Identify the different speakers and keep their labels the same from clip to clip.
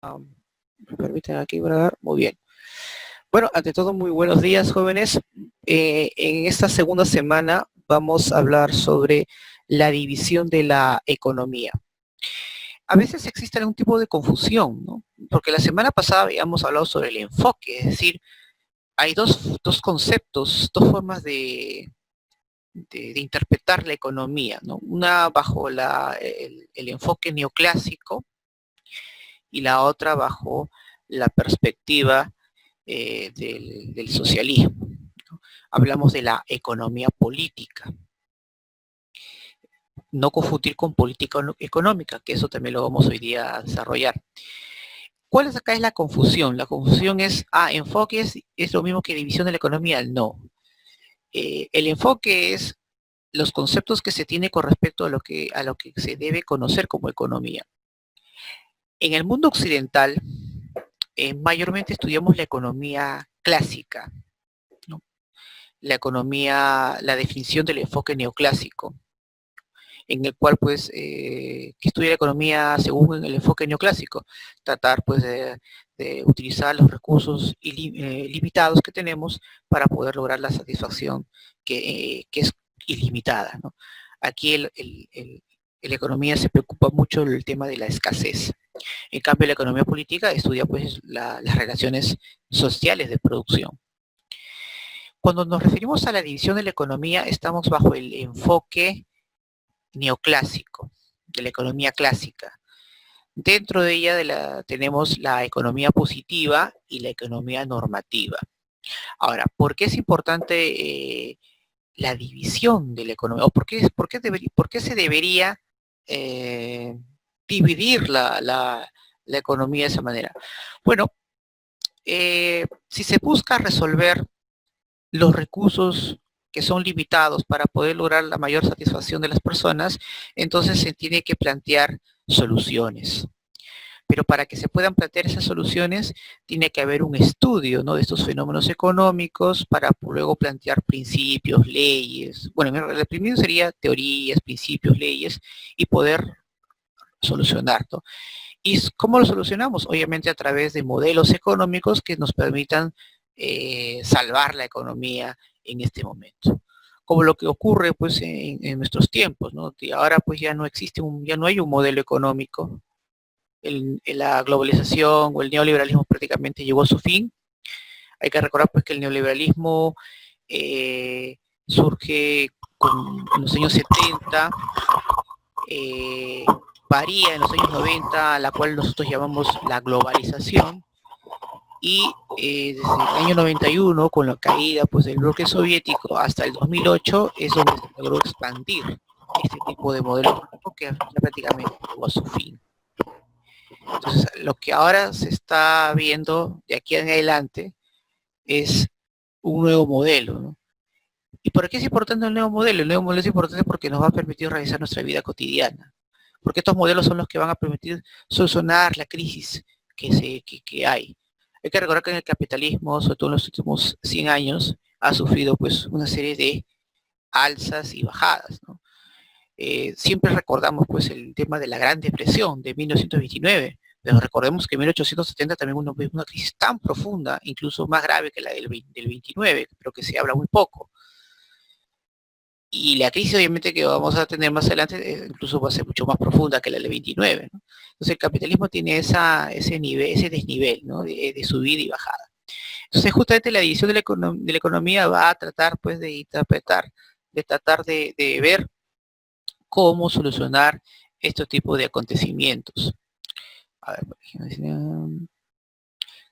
Speaker 1: Me permiten aquí grabar. Muy bien. Bueno, ante todo, muy buenos días, jóvenes. En esta segunda semana vamos a hablar sobre la división de la economía. A veces existe algún tipo de confusión, ¿no? Porque la semana pasada habíamos hablado sobre el enfoque, es decir, hay dos conceptos, dos formas de interpretar la economía, ¿no? Una bajo el enfoque neoclásico y la otra bajo la perspectiva del socialismo, ¿no? Hablamos de la economía política, no confundir con política económica, que eso también lo vamos hoy día a desarrollar. ¿Cuál es acá es la confusión? La confusión es, enfoque es lo mismo que división de la economía. No. El enfoque es los conceptos que se tiene con respecto a lo que se debe conocer como economía. En el mundo occidental, mayormente estudiamos la economía clásica, ¿no? La economía, la definición del enfoque neoclásico, en el cual pues que estudia la economía según el enfoque neoclásico, tratar pues de utilizar los recursos limitados que tenemos para poder lograr la satisfacción que es ilimitada, ¿no? Aquí la economía se preocupa mucho del tema de la escasez. En cambio, la economía política estudia pues las relaciones sociales de producción. Cuando nos referimos a la división de la economía, estamos bajo el enfoque neoclásico, de la economía clásica. Dentro de ella tenemos la economía positiva y la economía normativa. Ahora, ¿por qué es importante la división de la economía? ¿O por qué se debería dividir la economía de esa manera? Bueno, si se busca resolver los recursos que son limitados para poder lograr la mayor satisfacción de las personas, entonces se tiene que plantear soluciones. Pero para que se puedan plantear esas soluciones, tiene que haber un estudio, ¿no?, de estos fenómenos económicos para luego plantear principios, leyes. Bueno, el primero sería teorías, principios, leyes y poder solucionar, ¿no? ¿Y cómo lo solucionamos? Obviamente a través de modelos económicos que nos permitan salvar la economía en este momento. Como lo que ocurre pues en nuestros tiempos, ¿no? Que ahora pues ya no existe ya no hay un modelo económico. La globalización o el neoliberalismo prácticamente llegó a su fin. Hay que recordar pues que el neoliberalismo surge en los años 70, varía en los años 90, a la cual nosotros llamamos la globalización, y desde el año 91, con la caída pues, del bloque soviético hasta el 2008, es donde se logró expandir este tipo de modelo económico que prácticamente llegó a su fin. Entonces, lo que ahora se está viendo de aquí en adelante es un nuevo modelo, ¿no? ¿Y por qué es importante el nuevo modelo? El nuevo modelo es importante porque nos va a permitir realizar nuestra vida cotidiana, porque estos modelos son los que van a permitir solucionar la crisis que hay. Hay que recordar que en el capitalismo, sobre todo en los últimos 100 años, ha sufrido pues una serie de alzas y bajadas, ¿no? Siempre recordamos pues el tema de la Gran Depresión de 1929, pero recordemos que en 1870 también hubo una crisis tan profunda, incluso más grave que la del 29, pero que se habla muy poco. Y la crisis obviamente que vamos a tener más adelante incluso va a ser mucho más profunda que la del 29, ¿no? Entonces el capitalismo tiene ese nivel, ese desnivel, ¿no?, de subida y bajada. Entonces justamente la división de la economía va a tratar pues de interpretar, de tratar de ver cómo solucionar este tipo de acontecimientos. A ver,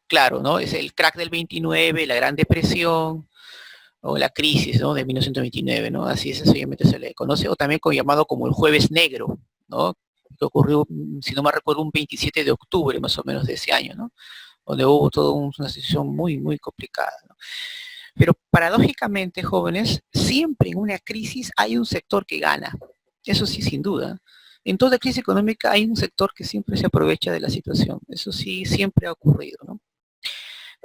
Speaker 1: claro, ¿no? Es el crack del 29, la Gran Depresión, o la crisis, ¿no?, de 1929, ¿no? Así es, obviamente se le conoce, o también llamado como el Jueves Negro, ¿no?, que ocurrió, si no me recuerdo, un 27 de octubre más o menos de ese año, ¿no?, donde hubo toda una situación muy, muy complicada, ¿no? Pero paradójicamente, jóvenes, siempre en una crisis hay un sector que gana. Eso sí, sin duda. En toda crisis económica hay un sector que siempre se aprovecha de la situación. Eso sí, siempre ha ocurrido, ¿no?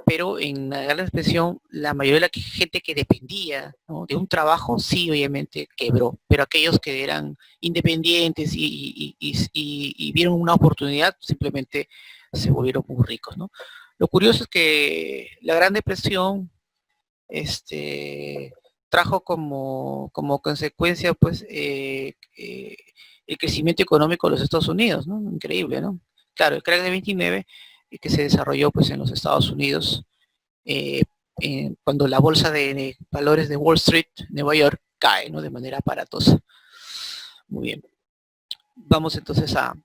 Speaker 1: Pero en la gran expresión, la mayoría de la gente que dependía, ¿no?, de un trabajo, sí, obviamente quebró, pero aquellos que eran independientes y vieron una oportunidad, simplemente se volvieron muy ricos, ¿no? Lo curioso es que la Gran Depresión trajo como consecuencia, pues, el crecimiento económico de los Estados Unidos, ¿no? Increíble, ¿no? Claro, el crack de 29 que se desarrolló, pues, en los Estados Unidos, eh, cuando la bolsa de valores de Wall Street, Nueva York, cae, ¿no? De manera aparatosa. Muy bien. Vamos entonces a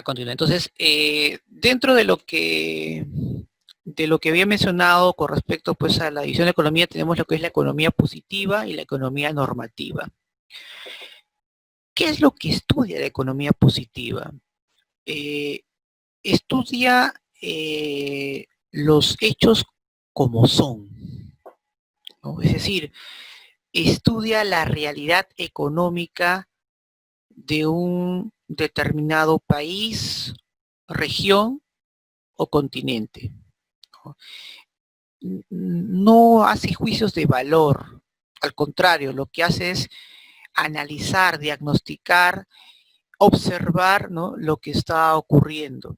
Speaker 1: continuar. Entonces, dentro de lo que había mencionado con respecto, pues, a la división de economía, tenemos lo que es la economía positiva y la economía normativa. ¿Qué es lo que estudia la economía positiva? Eh, Estudia los hechos como son, ¿no? Es decir, estudia la realidad económica de un determinado país, región o continente, ¿no? No hace juicios de valor, al contrario, lo que hace es analizar, diagnosticar, observar, ¿no?, lo que está ocurriendo.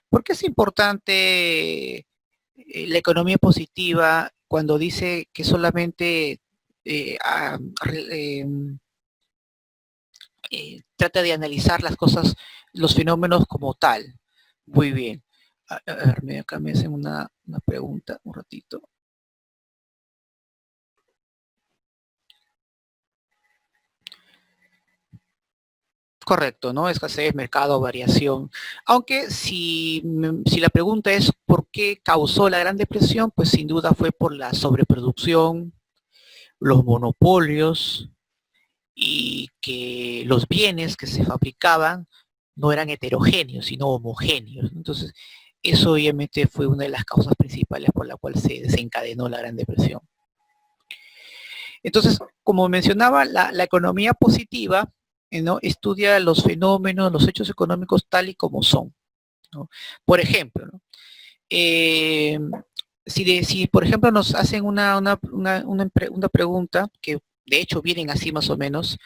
Speaker 1: ¿Por qué es importante la economía positiva cuando dice que solamente eh, a- eh, trata de analizar las cosas, los fenómenos como tal? Muy bien. A ver, acá me hacen una pregunta, un ratito. Correcto, ¿no? Escasez, mercado, variación. Aunque si la pregunta es por qué causó la Gran Depresión, pues sin duda fue por la sobreproducción, los monopolios y que los bienes que se fabricaban no eran heterogéneos, sino homogéneos. Entonces, eso obviamente fue una de las causas principales por la cual se desencadenó la Gran Depresión. Entonces, como mencionaba, la economía positiva, ¿no?, estudia los fenómenos, los hechos económicos tal y como son, ¿no? Por ejemplo, ¿no?, eh, si, por ejemplo, nos hacen una pregunta, que de hecho vienen así más o menos,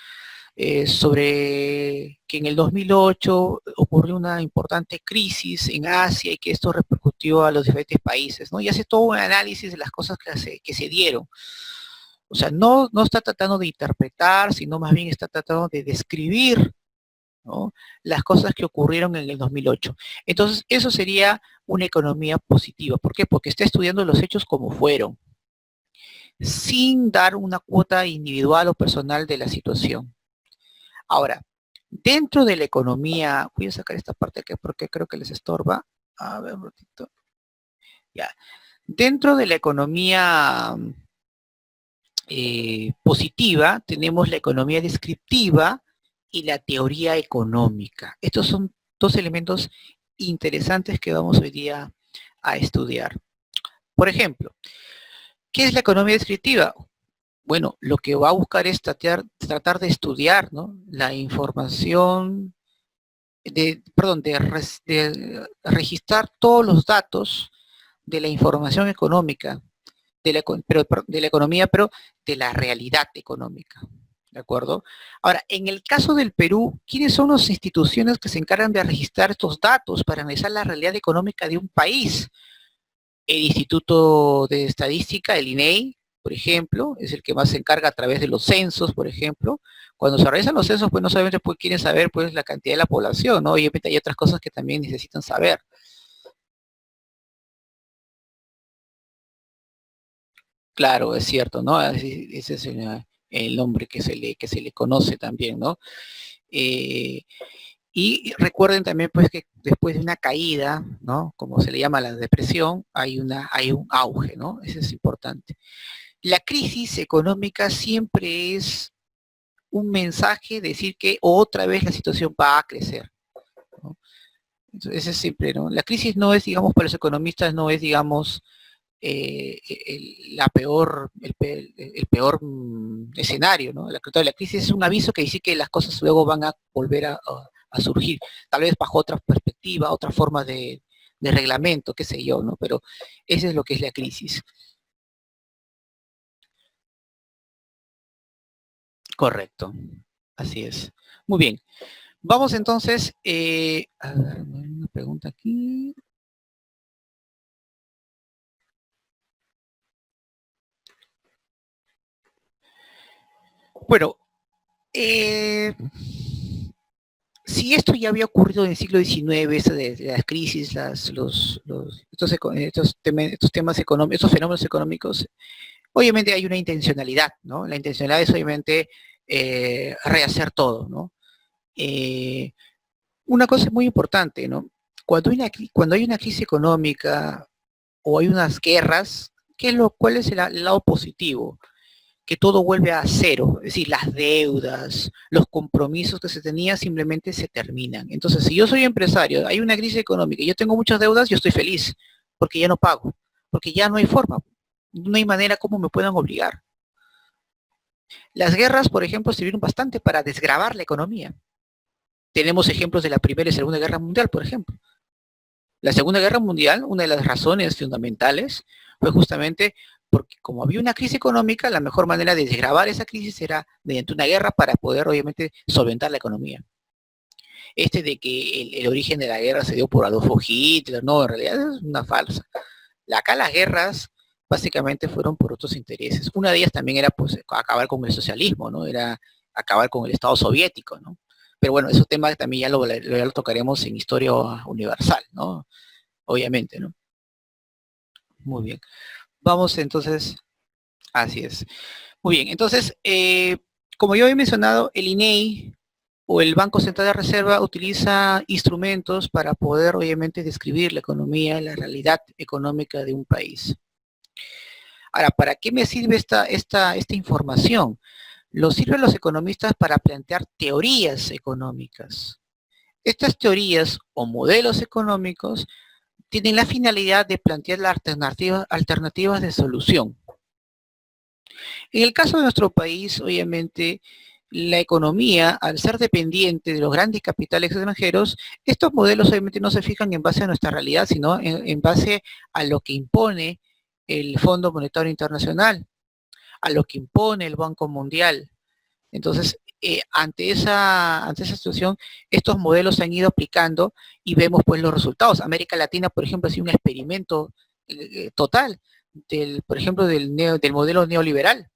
Speaker 1: sobre que en el 2008 ocurrió una importante crisis en Asia y que esto repercutió a los diferentes países, ¿no? Y hace todo un análisis de las cosas que se dieron. O sea, no está tratando de interpretar, sino más bien está tratando de describir, ¿no?, las cosas que ocurrieron en el 2008. Entonces, eso sería una economía positiva. ¿Por qué? Porque está estudiando los hechos como fueron, sin dar una cuota individual o personal de la situación. Ahora, dentro de la economía, voy a sacar esta parte aquí porque creo que les estorba. A ver, un ratito. Ya. Dentro de la economía positiva, tenemos la economía descriptiva y la teoría económica. Estos son dos elementos interesantes que vamos hoy día a estudiar. Por ejemplo, ¿qué es la economía descriptiva? Bueno, lo que va a buscar es tratar de estudiar, ¿no?, la información, de registrar todos los datos de la información económica, de la economía, pero de la realidad económica. ¿De acuerdo? Ahora, en el caso del Perú, ¿quiénes son las instituciones que se encargan de registrar estos datos para analizar la realidad económica de un país? El Instituto de Estadística, el INEI, por ejemplo, es el que más se encarga a través de los censos, por ejemplo. Cuando se realizan los censos, pues no solamente pues, quieren saber, pues, la cantidad de la población, ¿no? Obviamente hay otras cosas que también necesitan saber. Claro, es cierto, ¿no? Ese es el nombre que se le conoce también, ¿no? Eh, y recuerden también, pues, que después de una caída, ¿no?, como se le llama la depresión, hay un auge, ¿no? Eso es importante. La crisis económica siempre es un mensaje, decir que otra vez la situación va a crecer, ¿no? Entonces, ese es siempre, ¿no? La crisis no es, digamos, para los economistas, no es, digamos, el peor escenario, ¿no? La crisis es un aviso que dice que las cosas luego van a volver a surgir, tal vez bajo otra perspectiva, otra forma de reglamento, qué sé yo, ¿no? Pero eso es lo que es la crisis. Correcto, así es. Muy bien. Vamos entonces, a ver, pregunta aquí. Bueno, si esto ya había ocurrido en el siglo XIX, eso de las crisis, estos temas económicos, estos fenómenos económicos, obviamente hay una intencionalidad, ¿no? La intencionalidad es obviamente rehacer todo, ¿no? Eh, una cosa muy importante, ¿no? Cuando hay una crisis económica o hay unas guerras, ¿cuál es el lado positivo? Que todo vuelve a cero, es decir, las deudas, los compromisos que se tenían simplemente se terminan. Entonces, si yo soy empresario, hay una crisis económica y yo tengo muchas deudas, yo estoy feliz, porque ya no pago, porque ya no hay forma, no hay manera como me puedan obligar. Las guerras, por ejemplo, sirvieron bastante para desgravar la economía. Tenemos ejemplos de la Primera y Segunda Guerra Mundial, por ejemplo. La Segunda Guerra Mundial, una de las razones fundamentales fue justamente porque como había una crisis económica, la mejor manera de desgravar esa crisis era mediante una guerra para poder obviamente solventar la economía. De que el origen de la guerra se dio por Adolfo Hitler, no, en realidad es una falsa. Acá las guerras básicamente fueron por otros intereses. Una de ellas también era pues acabar con el socialismo, ¿no? Era acabar con el Estado soviético, ¿no? Pero bueno, esos temas también ya lo tocaremos en historia universal, ¿no? Obviamente, ¿no? Muy bien. Vamos entonces, así es. Muy bien, entonces, como yo había mencionado, el INEI o el Banco Central de Reserva utiliza instrumentos para poder, obviamente, describir la economía, la realidad económica de un país. Ahora, ¿para qué me sirve esta información? Lo sirven los economistas para plantear teorías económicas. Estas teorías o modelos económicos tienen la finalidad de plantear las alternativas de solución. En el caso de nuestro país, obviamente, la economía, al ser dependiente de los grandes capitales extranjeros, estos modelos obviamente no se fijan en base a nuestra realidad, sino en base a lo que impone el Fondo Monetario Internacional, a lo que impone el Banco Mundial. Entonces, ante esa situación, estos modelos se han ido aplicando y vemos pues los resultados. América Latina, por ejemplo, ha sido un experimento total, por ejemplo, del modelo neoliberal.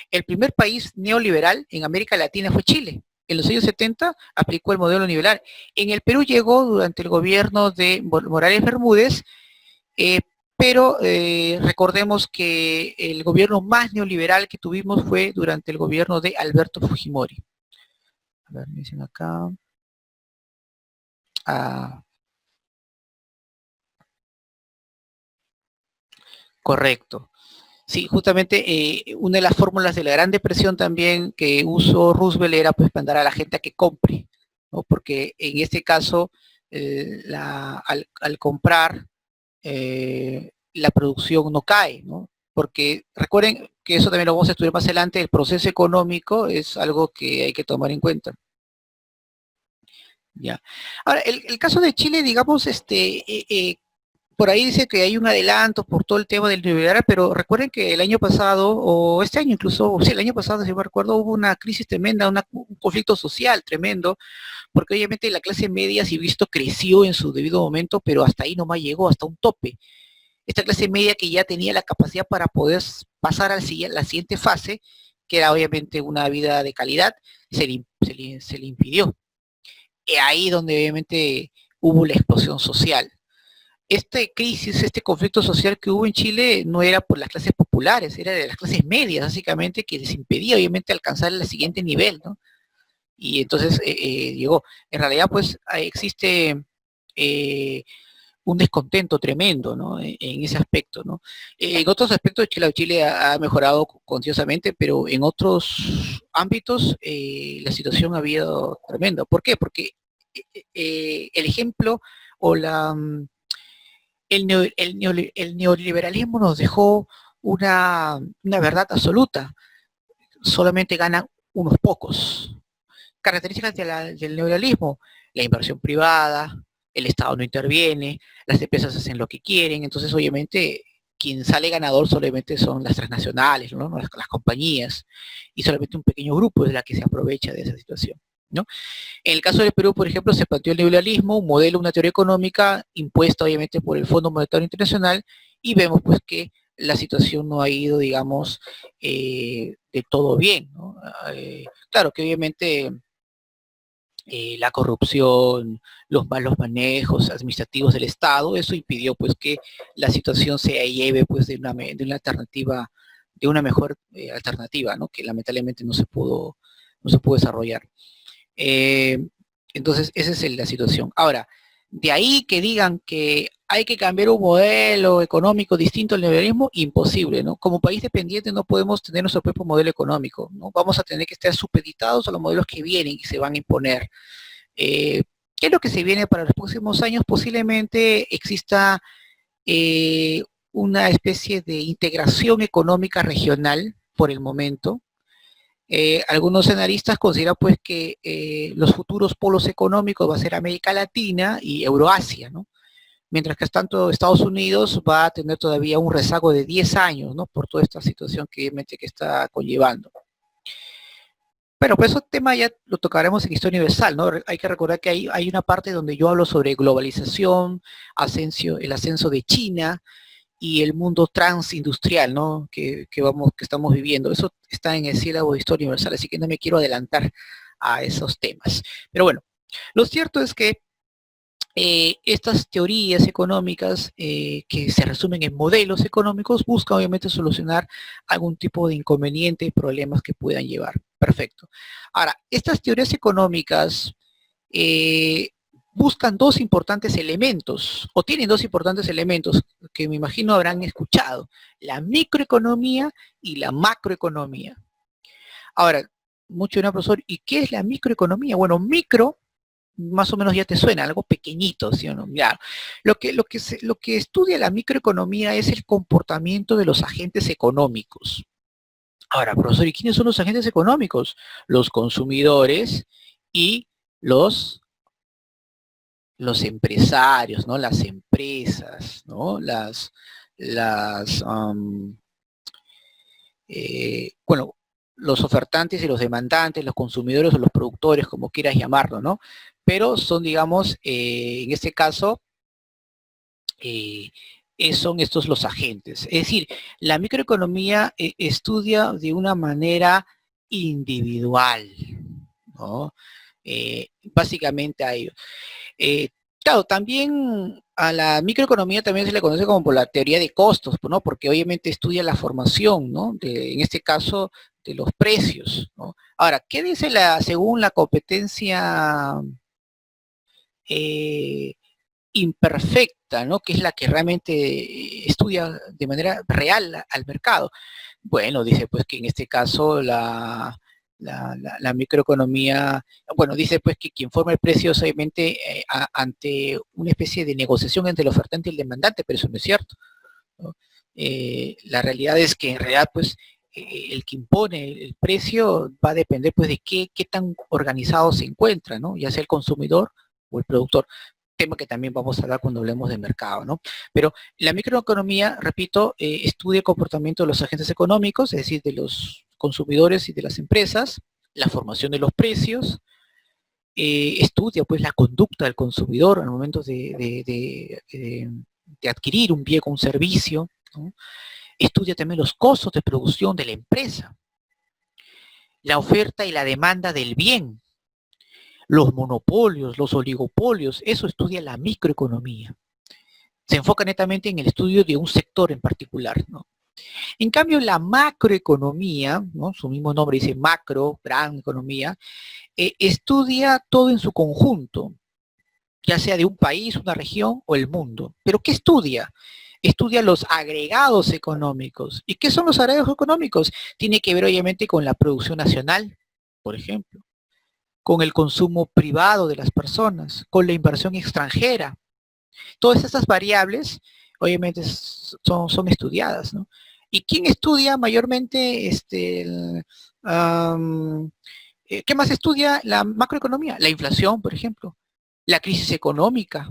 Speaker 1: El primer país neoliberal en América Latina fue Chile. En los años 70 aplicó el modelo neoliberal. En el Perú llegó durante el gobierno de Morales Bermúdez, pero recordemos que el gobierno más neoliberal que tuvimos fue durante el gobierno de Alberto Fujimori. A ver, me dicen acá. Ah, correcto. Sí, justamente una de las fórmulas de la Gran Depresión también que usó Roosevelt era pues mandar a la gente a que compre, ¿no? Porque en este caso, al comprar, la producción no cae, ¿no? Porque recuerden que eso también lo vamos a estudiar más adelante, el proceso económico es algo que hay que tomar en cuenta. Ya. Ahora, el caso de Chile, digamos, por ahí dice que hay un adelanto por todo el tema del neoliberal, pero recuerden que el año pasado, o este año incluso, sí, el año pasado, si me recuerdo, hubo una crisis tremenda, un conflicto social tremendo, porque obviamente la clase media, si visto, creció en su debido momento, pero hasta ahí nomás llegó, hasta un tope. Esta clase media que ya tenía la capacidad para poder pasar a la siguiente fase, que era obviamente una vida de calidad, se le impidió. Y ahí donde obviamente hubo la explosión social. Esta crisis, este conflicto social que hubo en Chile no era por las clases populares, era de las clases medias, básicamente, que les impedía obviamente alcanzar el siguiente nivel, ¿no? Y entonces llegó. En realidad, pues existe un descontento tremendo, ¿no? En ese aspecto, ¿no? En otros aspectos, Chile ha mejorado continuosamente, pero en otros ámbitos la situación ha habido tremenda. ¿Por qué? Porque el ejemplo o el neoliberalismo nos dejó una verdad absoluta. Solamente ganan unos pocos. Características del neoliberalismo: la inversión privada, el Estado no interviene, las empresas hacen lo que quieren, entonces obviamente quien sale ganador solamente son las transnacionales, ¿no? Las compañías, y solamente un pequeño grupo es la que se aprovecha de esa situación. ¿no? En el caso del Perú, por ejemplo, se planteó el neoliberalismo, un modelo, una teoría económica impuesta obviamente por el Fondo Monetario Internacional, y vemos pues que la situación no ha ido, digamos, de todo bien, ¿no? Claro que obviamente la corrupción, los malos manejos administrativos del Estado, eso impidió pues que la situación se lleve pues de una alternativa, de una mejor alternativa, ¿no? Que lamentablemente no se pudo desarrollar. Eh, entonces, esa es la situación. Ahora, de ahí que digan que hay que cambiar un modelo económico distinto al neoliberalismo, imposible, ¿no? Como país dependiente no podemos tener nuestro propio modelo económico, ¿no? Vamos a tener que estar supeditados a los modelos que vienen y se van a imponer. Eh, ¿Qué es lo que se viene para los próximos años? Posiblemente exista eh, una especie de integración económica regional por el momento. Algunos analistas consideran pues que los futuros polos económicos va a ser América Latina y Euroasia, ¿no? Mientras que tanto Estados Unidos va a tener todavía un rezago de 10 años, ¿no? Por toda esta situación que obviamente que está conllevando. Pero pues ese tema ya lo tocaremos en Historia Universal, ¿no? Hay que recordar que hay una parte donde yo hablo sobre globalización, el ascenso de China y el mundo transindustrial, ¿no? Que estamos viviendo. Eso está en el sílabo de Historia Universal, así que no me quiero adelantar a esos temas. Pero bueno, lo cierto es que estas teorías económicas que se resumen en modelos económicos buscan obviamente solucionar algún tipo de inconveniente y problemas que puedan llevar. Perfecto. Ahora, estas teorías económicas eh, buscan dos importantes elementos, o tienen dos importantes elementos que me imagino habrán escuchado, la microeconomía y la macroeconomía. Ahora, mucho de una profesor, ¿y qué es la microeconomía? Bueno, micro más o menos ya te suena, algo pequeñito, ¿sí o no? Ya, lo que estudia la microeconomía es el comportamiento de los agentes económicos. Ahora, profesor, ¿y quiénes son los agentes económicos? Los consumidores y los, los empresarios, ¿no? Las empresas, ¿no? Las, bueno, los ofertantes y los demandantes, los consumidores o los productores, como quieras llamarlo, ¿no? Pero son, digamos, en este caso, eh, son estos los agentes. Es decir, la microeconomía estudia de una manera individual, ¿no? Básicamente a ello. Eh, claro, también a la microeconomía también se le conoce como por la teoría de costos, ¿no? Porque obviamente estudia la formación, ¿no? En este caso, de los precios, ¿no? Ahora, ¿qué dice según la competencia eh, imperfecta, ¿no? Que es la que realmente estudia de manera real al mercado? Bueno, dice pues que en este caso la microeconomía, bueno, dice pues que quien forma el precio es obviamente ante una especie de negociación entre el ofertante y el demandante, pero eso no es cierto, ¿no? La realidad es que en realidad pues el que impone el precio va a depender pues de qué tan organizado se encuentra, ¿no? Ya sea el consumidor o el productor, tema que también vamos a hablar cuando hablemos de mercado, ¿no? Pero la microeconomía, repito, estudia el comportamiento de los agentes económicos, es decir, de los consumidores y de las empresas, la formación de los precios, estudia pues la conducta del consumidor al momento de adquirir un bien o un servicio, ¿no? Estudia también los costos de producción de la empresa, la oferta y la demanda del bien, los monopolios, los oligopolios, eso estudia la microeconomía. Se enfoca netamente en el estudio de un sector en particular, ¿no? En cambio, la macroeconomía, ¿no? Su mismo nombre dice macro, gran economía, estudia todo en su conjunto, ya sea de un país, una región o el mundo. ¿Pero qué estudia? Estudia los agregados económicos. ¿Y qué son los agregados económicos? Tiene que ver obviamente con la producción nacional, por ejemplo, con el consumo privado de las personas, con la inversión extranjera. Todas estas variables obviamente son estudiadas, ¿no? ¿Y quién estudia mayormente qué más estudia la macroeconomía? La inflación, por ejemplo, la crisis económica,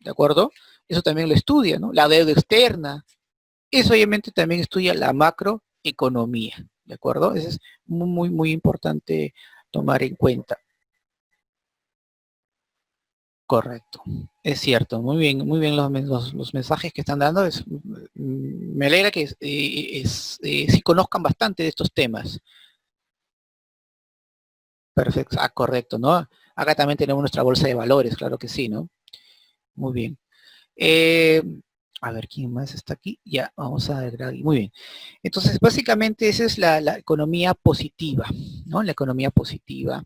Speaker 1: ¿de acuerdo? Eso también lo estudia, ¿no? La deuda externa, eso obviamente también estudia la macroeconomía, ¿de acuerdo? Eso es muy, muy, muy importante tomar en cuenta. Correcto, es cierto, muy bien los mensajes que están dando, me alegra que sí conozcan bastante de estos temas. Perfecto, correcto, ¿no? Acá también tenemos nuestra bolsa de valores, claro que sí, ¿no? Muy bien. Eh, a ver, ¿quién más está aquí? Ya, vamos a ver, muy bien. Entonces, básicamente esa es la economía positiva, ¿no? La economía positiva.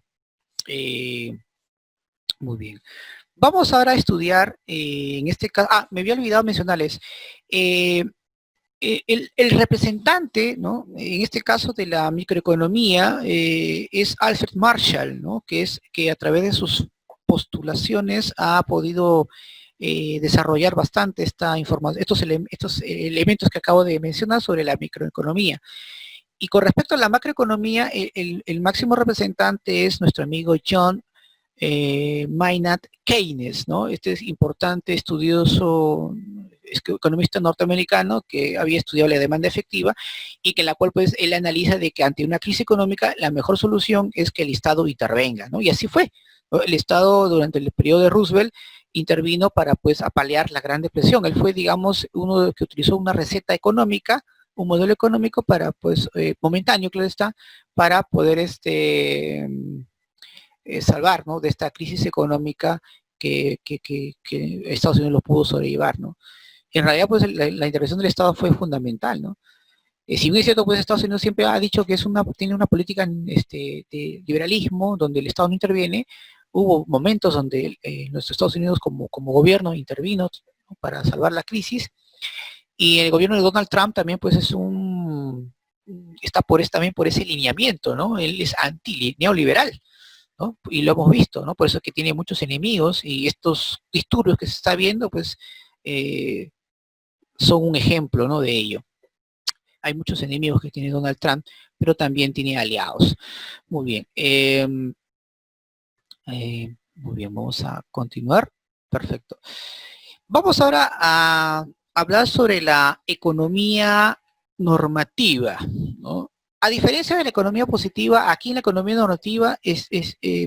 Speaker 1: Eh, muy bien. Vamos ahora a estudiar, en este caso, me había olvidado mencionarles, eh, el representante, ¿no? En este caso de la microeconomía, es Alfred Marshall, ¿no? Que a través de sus postulaciones ha podido desarrollar bastante esta información, estos elementos que acabo de mencionar sobre la microeconomía. Y con respecto a la macroeconomía, el máximo representante es nuestro amigo John Maynard Keynes, ¿no? Este es importante, estudioso, economista norteamericano que había estudiado la demanda efectiva y que en la cual pues él analiza de que ante una crisis económica la mejor solución es que el Estado intervenga, ¿no? Y así fue, ¿no? El Estado durante el periodo de Roosevelt intervino para pues apalear la Gran Depresión. Él fue, digamos, uno que utilizó una receta económica, un modelo económico para pues momentáneo, claro está, para poder salvar, ¿no? De esta crisis económica que Estados Unidos lo pudo sobrellevar, ¿no? En realidad, pues la intervención del Estado fue fundamental, ¿no? Si bien es cierto, pues Estados Unidos siempre ha dicho que tiene una política de liberalismo donde el Estado no interviene, hubo momentos donde los Estados Unidos como gobierno intervino, ¿no? Para salvar la crisis, y el gobierno de Donald Trump también pues está también por ese lineamiento, ¿no? Él es neoliberal, ¿no? Y lo hemos visto, ¿no? Por eso es que tiene muchos enemigos y estos disturbios que se está viendo, pues, eh, son un ejemplo, ¿no? De ello. Hay muchos enemigos que tiene Donald Trump, pero también tiene aliados. Muy bien. Muy bien, vamos a continuar. Perfecto. Vamos ahora a hablar sobre la economía normativa, ¿no? A diferencia de la economía positiva, aquí en la economía normativa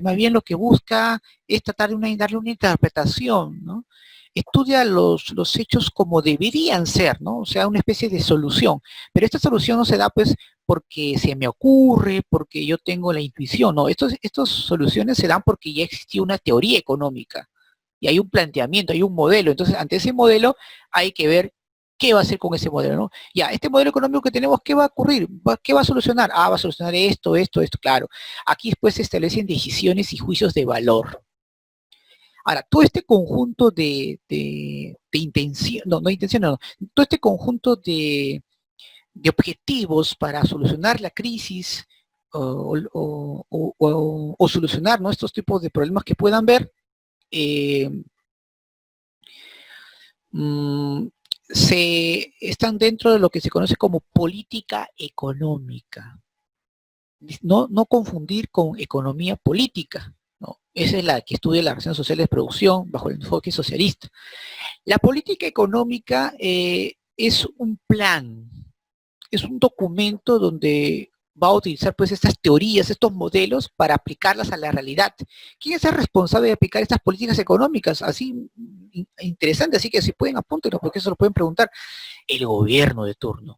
Speaker 1: más bien lo que busca es tratar de darle una interpretación, ¿no? Estudia los hechos como deberían ser, ¿no? O sea, una especie de solución. Pero esta solución no se da pues porque se me ocurre, porque yo tengo la intuición, no. Estas soluciones se dan porque ya existía una teoría económica y hay un planteamiento, hay un modelo. Entonces, ante ese modelo hay que ver qué va a hacer con ese modelo, ¿no? Ya, este modelo económico que tenemos, ¿qué va a ocurrir? ¿Qué va a solucionar? Va a solucionar esto, claro. Aquí después se establecen decisiones y juicios de valor. Ahora, todo este conjunto de intención, no intención, no, todo este conjunto de objetivos para solucionar la crisis o solucionar, ¿no? Estos tipos de problemas que puedan ver, eh, mm, están dentro de lo que se conoce como política económica. No confundir con economía política, ¿no? Esa es la que estudia las relaciones sociales de producción bajo el enfoque socialista. La política económica es un plan, es un documento donde va a utilizar pues estas teorías, estos modelos para aplicarlas a la realidad. ¿Quién es el responsable de aplicar estas políticas económicas? Así interesante, así que si pueden apúntenlo porque eso lo pueden preguntar. El gobierno de turno.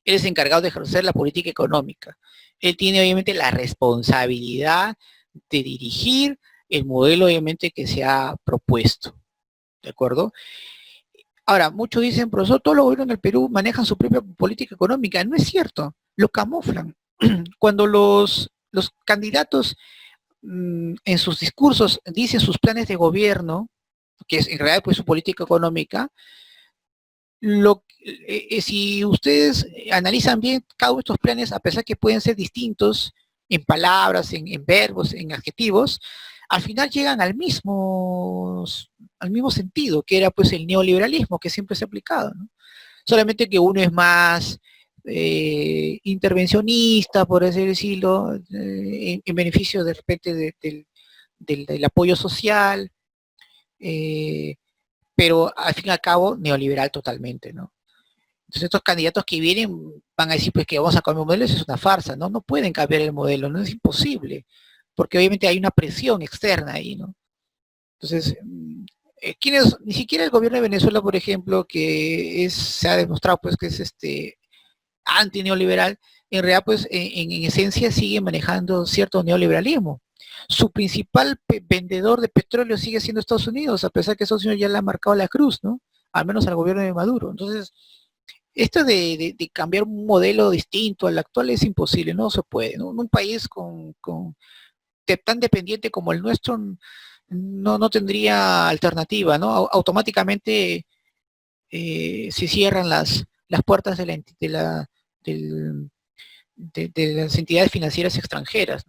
Speaker 1: Él es encargado de ejercer la política económica. Él tiene obviamente la responsabilidad de dirigir el modelo obviamente que se ha propuesto. ¿De acuerdo? Ahora, muchos dicen, profesor, todos los gobiernos del Perú manejan su propia política económica. No es cierto, lo camuflan. Cuando los candidatos en sus discursos dicen sus planes de gobierno, que es en realidad pues su política económica, si ustedes analizan bien cada uno de estos planes, a pesar que pueden ser distintos en palabras, en verbos, en adjetivos, al final llegan al mismo sentido, que era pues el neoliberalismo que siempre se ha aplicado, ¿no? Solamente que uno es más intervencionista, por así decirlo, en beneficio de repente del apoyo social, eh, pero al fin y al cabo neoliberal totalmente, ¿no? Entonces estos candidatos que vienen van a decir pues que vamos a cambiar el modelo, eso es una farsa, ¿no? No pueden cambiar el modelo, no es imposible, porque obviamente hay una presión externa ahí, ¿no? Entonces, ni siquiera el gobierno de Venezuela, por ejemplo, se ha demostrado pues que es anti-neoliberal, en realidad pues en esencia sigue manejando cierto neoliberalismo. Su principal vendedor de petróleo sigue siendo Estados Unidos, a pesar que Estados Unidos ya le ha marcado la cruz, ¿no? Al menos al gobierno de Maduro. Entonces, esto de cambiar un modelo distinto al actual es imposible, no se puede, ¿no? Un país tan dependiente como el nuestro no tendría alternativa, ¿no? Automáticamente se cierran las puertas del- de las entidades financieras extranjeras.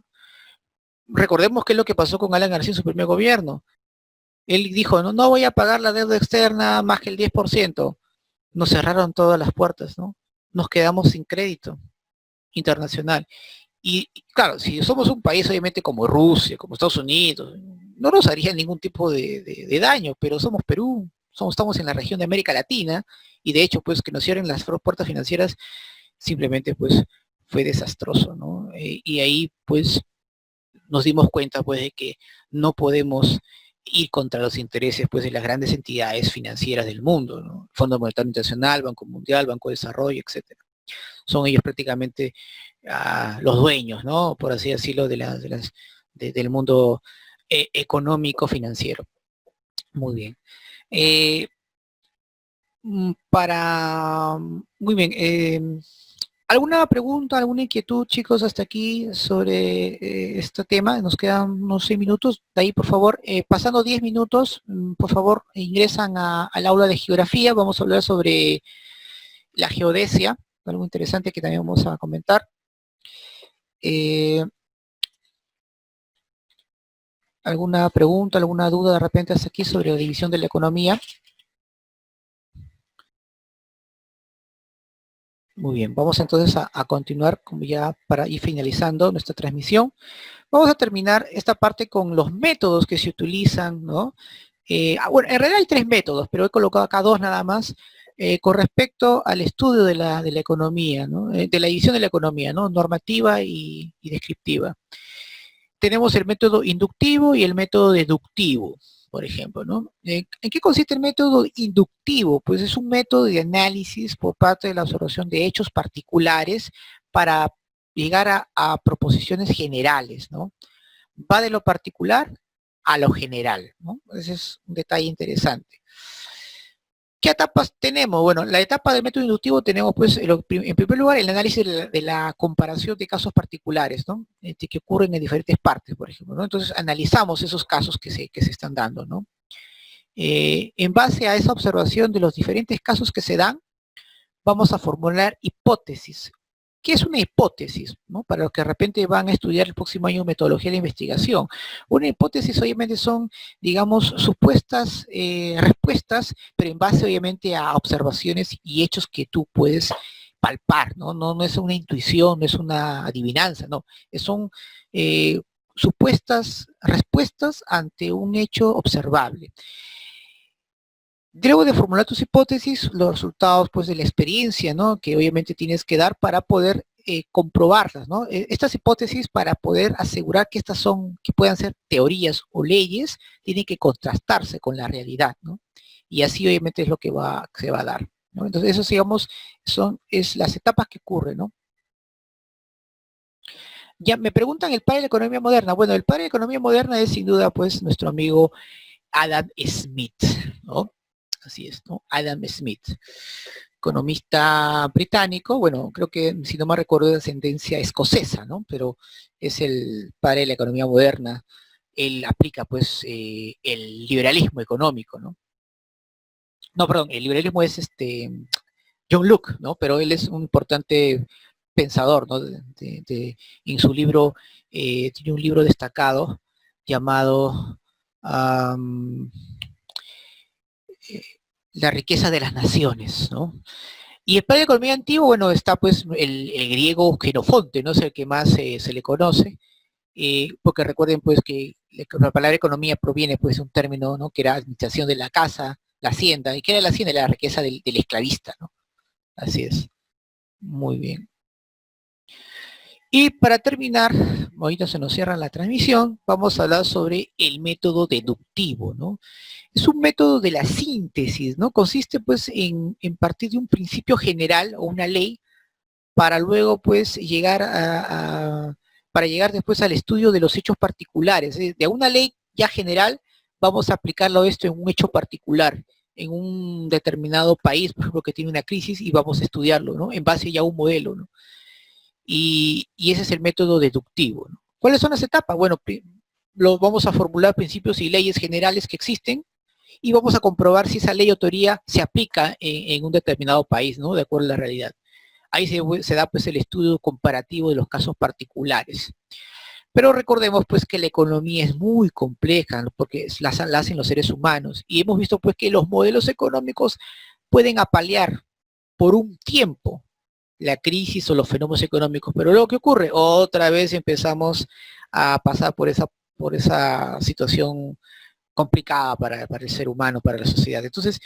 Speaker 1: Recordemos qué es lo que pasó con Alan García en su primer gobierno. Él dijo, no voy a pagar la deuda externa más que el 10%. Nos cerraron todas las puertas, ¿no? Nos quedamos sin crédito internacional. Y claro, si somos un país obviamente como Rusia, como Estados Unidos, no nos haría ningún tipo de daño, pero somos Perú, estamos en la región de América Latina, y de hecho pues que nos cierren las puertas financieras simplemente pues fue desastroso, ¿no? Y ahí pues nos dimos cuenta pues de que no podemos ir contra los intereses pues de las grandes entidades financieras del mundo, ¿no? Fondo Monetario Internacional, Banco Mundial, Banco de Desarrollo, etcétera. Son ellos prácticamente los dueños, ¿no? Por así decirlo, del mundo económico financiero. Muy bien. Eh, muy bien. ¿Alguna pregunta, alguna inquietud, chicos, hasta aquí sobre este tema? Nos quedan unos 6 minutos. De ahí, por favor, pasando 10 minutos, por favor, ingresan al aula de geografía. Vamos a hablar sobre la geodesia, algo interesante que también vamos a comentar. Eh, ¿Alguna pregunta, alguna duda de repente hasta aquí sobre la división de la economía? Muy bien, vamos entonces a continuar como ya para ir finalizando nuestra transmisión. Vamos a terminar esta parte con los métodos que se utilizan, ¿no? Bueno, en realidad hay 3 métodos, pero he colocado acá 2 nada más, con respecto al estudio de la economía, ¿no? De la división de la economía, ¿no? Normativa y descriptiva. Tenemos el método inductivo y el método deductivo, por ejemplo, ¿no? ¿En qué consiste el método inductivo? Pues es un método de análisis por parte de la observación de hechos particulares para llegar a proposiciones generales, ¿no? Va de lo particular a lo general, ¿no? Ese es un detalle interesante. ¿Qué etapas tenemos? Bueno, la etapa del método inductivo tenemos, pues, en primer lugar, el análisis de la comparación de casos particulares, ¿no? Que ocurren en diferentes partes, por ejemplo, ¿no? Entonces, analizamos esos casos que se están dando, ¿no? En base a esa observación de los diferentes casos que se dan, vamos a formular hipótesis. ¿Qué es una hipótesis? ¿No? Para los que de repente van a estudiar el próximo año metodología de investigación. Una hipótesis obviamente son, digamos, supuestas respuestas, pero en base obviamente a observaciones y hechos que tú puedes palpar, ¿no? No es una intuición, no es una adivinanza, no. Son eh, supuestas respuestas ante un hecho observable. Luego de formular tus hipótesis, los resultados pues de la experiencia, ¿no? Que obviamente tienes que dar para poder comprobarlas, ¿no? Estas hipótesis para poder asegurar que que puedan ser teorías o leyes, tienen que contrastarse con la realidad, ¿no? Y así obviamente es lo que se va a dar, ¿no? Entonces eso, digamos, es las etapas que ocurren, ¿no? Ya me preguntan el padre de la economía moderna. Bueno, el padre de la economía moderna es sin duda pues nuestro amigo Adam Smith, ¿no? Así es, ¿no? Adam Smith, economista británico, bueno, creo que si no me recuerdo de ascendencia escocesa, ¿no? Pero es el padre de la economía moderna. Él aplica pues el liberalismo económico, ¿no? No, perdón, el liberalismo es John Locke, ¿no? Pero él es un importante pensador, ¿no? En su libro, tiene un libro destacado llamado um, La riqueza de las naciones, ¿no? Y el padre de la economía antigua, bueno, está pues el griego Genofonte, ¿no? Es el que más se le conoce, porque recuerden pues que la palabra economía proviene pues de un término, ¿no? Que era administración de la casa, la hacienda, y que era la hacienda, la riqueza del esclavista, ¿no? Así es. Muy bien. Y para terminar, ahorita se nos cierra la transmisión, vamos a hablar sobre el método deductivo, ¿no? Es un método de la síntesis, ¿no? Consiste pues en partir de un principio general o una ley para luego pues llegar para llegar después al estudio de los hechos particulares. De una ley ya general vamos a aplicarlo esto en un hecho particular, en un determinado país, por ejemplo, que tiene una crisis y vamos a estudiarlo, ¿no? En base ya a un modelo, ¿no? Y ese es el método deductivo, ¿no? ¿Cuáles son las etapas? Bueno, lo vamos a formular principios y leyes generales que existen y vamos a comprobar si esa ley o teoría se aplica en un determinado país, ¿no? De acuerdo a la realidad. Ahí se da pues el estudio comparativo de los casos particulares. Pero recordemos pues que la economía es muy compleja, ¿no? Porque la hacen los seres humanos y hemos visto pues que los modelos económicos pueden apalear por un tiempo la crisis o los fenómenos económicos, pero luego ¿qué ocurre? Otra vez empezamos a pasar por esa situación complicada para el ser humano, para la sociedad. Entonces,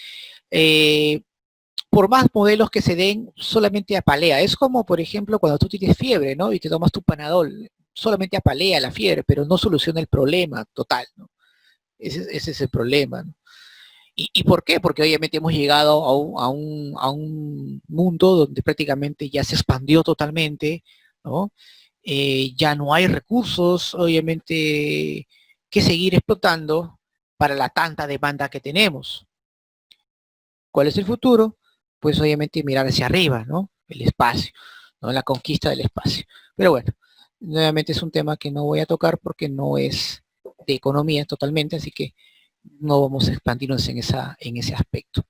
Speaker 1: por más modelos que se den, solamente apalea. Es como, por ejemplo, cuando tú tienes fiebre, ¿no? Y te tomas tu Panadol, solamente apalea la fiebre, pero no soluciona el problema total, ¿no? Ese es el problema, ¿no? ¿Y por qué? Porque obviamente hemos llegado a un mundo donde prácticamente ya se expandió totalmente, ¿no? Ya no hay recursos, obviamente, que seguir explotando para la tanta demanda que tenemos. ¿Cuál es el futuro? Pues obviamente mirar hacia arriba, ¿no? El espacio, ¿no? La conquista del espacio. Pero bueno, nuevamente es un tema que no voy a tocar porque no es de economía totalmente, así que no vamos a expandirnos en ese aspecto.